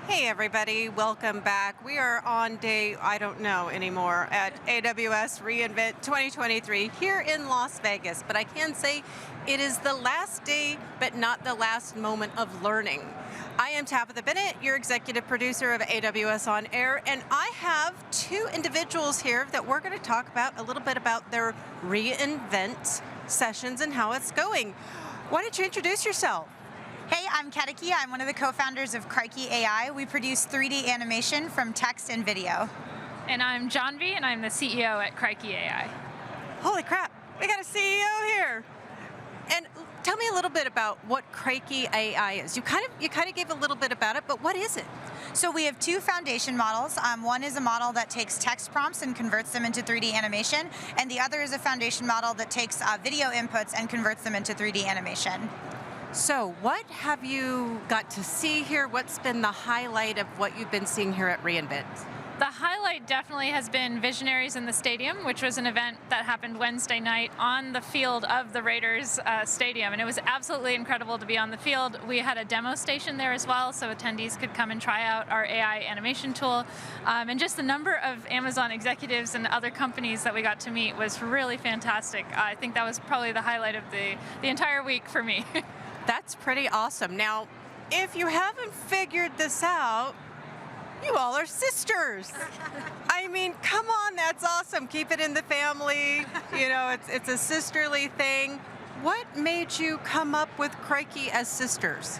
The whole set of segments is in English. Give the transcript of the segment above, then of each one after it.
Hey everybody, welcome back. We are on day, I don't know anymore, at AWS reInvent 2023 here in Las Vegas. But I can say it is the last day, but not the last moment of learning. I am Tabitha Bennett, your executive producer of AWS OnAir, and I have two individuals here that we're going to talk about a little bit about their reInvent sessions and how it's going. Why don't you introduce yourself? Hey, I'm Krikey. I'm one of the co-founders of Krikey.ai. We produce 3D animation from text and video. And I'm Janvi, and I'm the CEO at Krikey.ai. Holy crap, we got a CEO here. And tell me a little bit about what Krikey.ai is. You kind of gave a little bit about it, but what is it? So we have two foundation models. One is a model that takes text prompts and converts them into 3D animation, and the other is a foundation model that takes video inputs and converts them into 3D animation. So what have you got to see here? What's been the highlight of what you've been seeing here at reInvent? The highlight definitely has been Visionaries in the Stadium, which was an event that happened Wednesday night on the field of the Raiders Stadium, and it was absolutely incredible to be on the field. We had a demo station there as well, so attendees could come and try out our AI animation tool, and just the number of Amazon executives and other companies that we got to meet was really fantastic. I think that was probably the highlight of the entire week for me. That's pretty awesome. Now, if you haven't figured this out, you all are sisters. I mean, come on, that's awesome. Keep it in the family. You know, it's a sisterly thing. What made you come up with Krikey as sisters?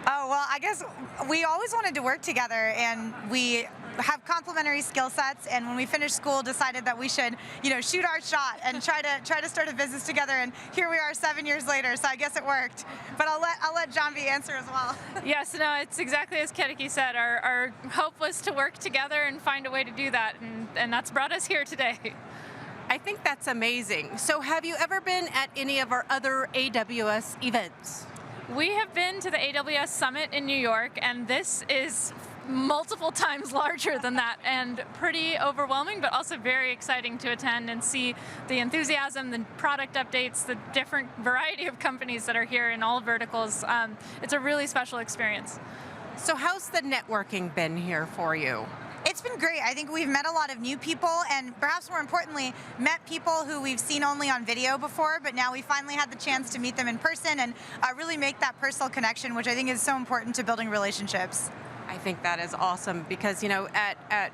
Oh, well, I guess we always wanted to work together, and we have complementary skill sets, and when we finished school decided that we should, shoot our shot and try to start a business together, and here we are 7 years later, so I guess it worked. But I'll let Janvi answer as well. Yes, no, it's exactly as Krikey said. Our hope was to work together and find a way to do that, and that's brought us here today. I think that's amazing. So have you ever been at any of our other AWS events? We have been to the AWS Summit in New York, and this is multiple times larger than that and pretty overwhelming, but also very exciting to attend and see the enthusiasm, the product updates, the different variety of companies that are here in all verticals. It's a really special experience. So how's the networking been here for you? It's been great. I think we've met a lot of new people, and perhaps more importantly, met people who we've seen only on video before, but now we finally had the chance to meet them in person and really make that personal connection, which I think is so important to building relationships. I think that is awesome because, at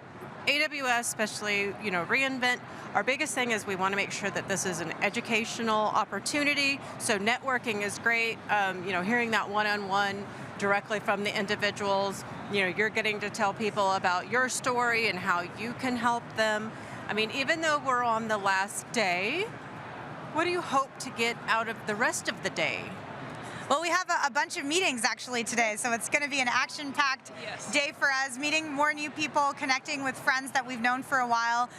AWS, especially, reInvent, our biggest thing is we want to make sure that this is an educational opportunity. So networking is great. Hearing that one-on-one directly from the individuals, you're getting to tell people about your story and how you can help them. I mean, even though we're on the last day, what do you hope to get out of the rest of the day? Well, we have a bunch of meetings actually today, so it's going to be an action-packed day for us, meeting more new people, connecting with friends that we've known for a while,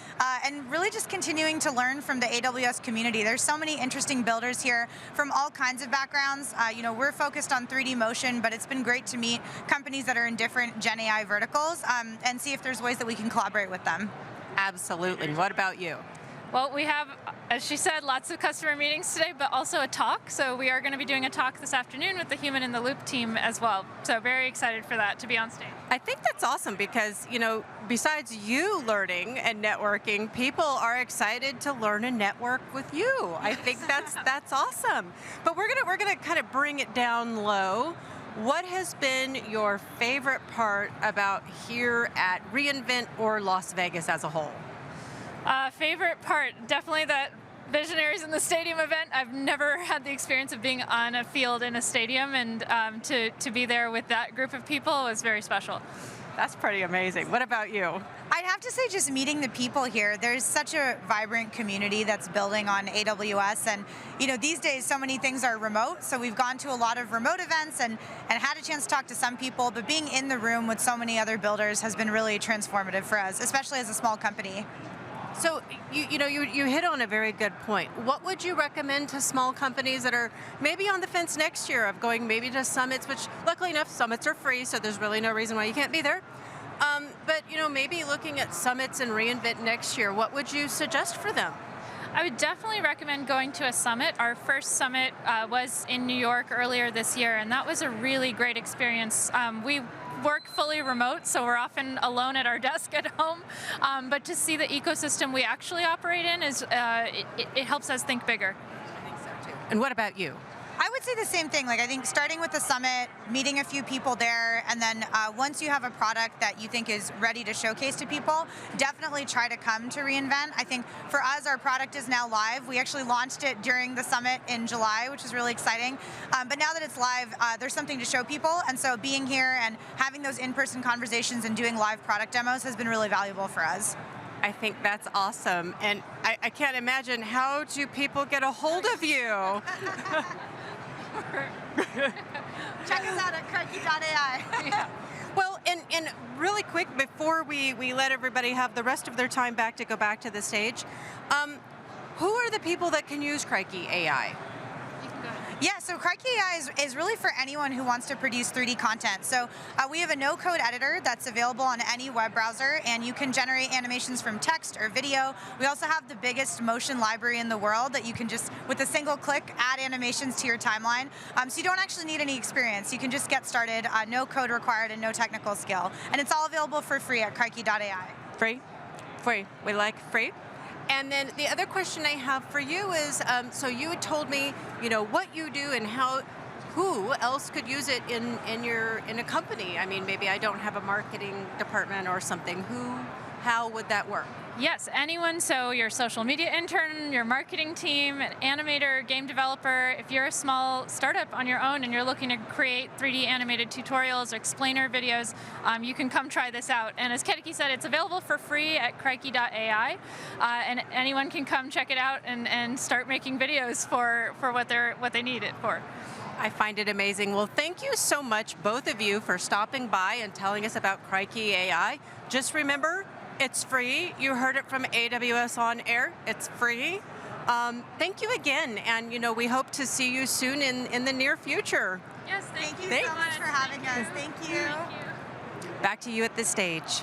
and really just continuing to learn from the AWS community. There's so many interesting builders here from all kinds of backgrounds. We're focused on 3D motion, but it's been great to meet companies that are in different Gen AI verticals and see if there's ways that we can collaborate with them. Absolutely. What about you? Well, we have, as she said, lots of customer meetings today, but also a talk. So we are going to be doing a talk this afternoon with the Human in the Loop team as well. So very excited for that, to be on stage. I think that's awesome because, besides you learning and networking, people are excited to learn and network with you. I think that's awesome. But we're gonna kind of bring it down low. What has been your favorite part about here at reInvent or Las Vegas as a whole? Favorite part, definitely that Visionaries in the Stadium event. I've never had the experience of being on a field in a stadium, and to be there with that group of people was very special. That's pretty amazing. What about you? I'd have to say just meeting the people here. There's such a vibrant community that's building on AWS, and these days so many things are remote, so we've gone to a lot of remote events and had a chance to talk to some people, but being in the room with so many other builders has been really transformative for us, especially as a small company. So you hit on a very good point. What would you recommend to small companies that are maybe on the fence next year of going maybe to summits, which luckily enough summits are free, so there's really no reason why you can't be there. But maybe looking at summits and reInvent next year, what would you suggest for them? I would definitely recommend going to a summit. Our first summit was in New York earlier this year, and that was a really great experience. We work fully remote, so we're often alone at our desk at home, but to see the ecosystem we actually operate in, it helps us think bigger. I think so too. And what about you? I would say the same thing. Like, I think starting with the summit, meeting a few people there, and then once you have a product that you think is ready to showcase to people, definitely try to come to reInvent. I think for us, our product is now live. We actually launched it during the summit in July, which is really exciting. But now that it's live, there's something to show people, and so being here and having those in-person conversations and doing live product demos has been really valuable for us. I think that's awesome. And I can't imagine, how do people get a hold of you? Check us out at Krikey.ai. Yeah. Well, and really quick, before we let everybody have the rest of their time back to go back to the stage, who are the people that can use Krikey.ai? Yeah, so Krikey.ai is really for anyone who wants to produce 3D content. So we have a no-code editor that's available on any web browser, and you can generate animations from text or video. We also have the biggest motion library in the world that you can just, with a single click, add animations to your timeline. So you don't actually need any experience. You can just get started, no code required and no technical skill. And it's all available for free at Krikey.ai. Free? Free. We like free. And then the other question I have for you is, so you had told me, what you do and who else could use it in a company? I mean, maybe I don't have a marketing department or something. How would that work? Yes, anyone. So your social media intern, your marketing team, an animator, game developer. If you're a small startup on your own and you're looking to create 3D animated tutorials or explainer videos, you can come try this out. And as Krikey said, it's available for free at Krikey.ai, and anyone can come check it out and start making videos for what they need it for. I find it amazing. Well, thank you so much, both of you, for stopping by and telling us about Krikey.ai. Just remember, it's free. You heard it from AWS OnAir. It's free. Thank you again, and we hope to see you soon in the near future. Yes, thank you so much for having us. Thank you. Back to you at the stage.